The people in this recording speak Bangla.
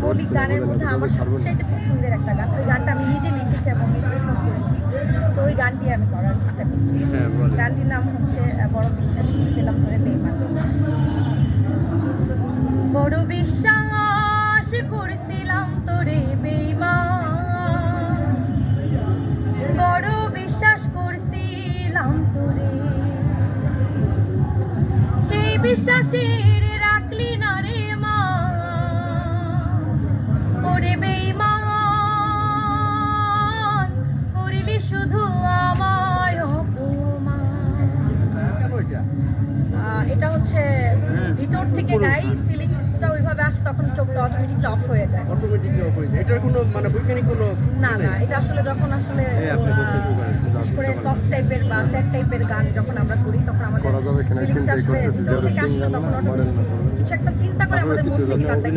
মৌলিক গানের মধ্যে আমার সবচাইতে পছন্দের একটা গান, ওই গানটা আমি নিজে লিখেছি এবং নিজে শুরু করেছি। তো ওই গানটি আমি করার চেষ্টা করছি। গানটির নাম হচ্ছে বড় বিশ্বাস করছিলাম তোরে বেঈমান। বড় বিশ্বাস করেছিলাম তোরে বেঈমান, বড় বিশ্বাস করছিলাম তোরে, সেই বিশ্বাসের রাখলি না রে মা, ওরে বেঈমান করিলি শুধু আমায় অপমান। এটা হচ্ছে ভিতর থেকে গাই, ফিলিংসটা ওইভাবে আসে, তখন চোখটা অটোমেটিকলি অফ হয়ে যায়। এটার কোনো মানে বৈজ্ঞানিক কোনো না, এটা আসলে যখন আসলে বিশেষ করে সফট টাইপের বা স্যাড টাইপের গান যখন আমরা করি, তখন আমাদের ফিলিংসটা আসলে ভিতর থেকে আসলে তখন অটোমেটিকলি কিছু একটা চিন্তা করে আমাদের মন থেকে গানটা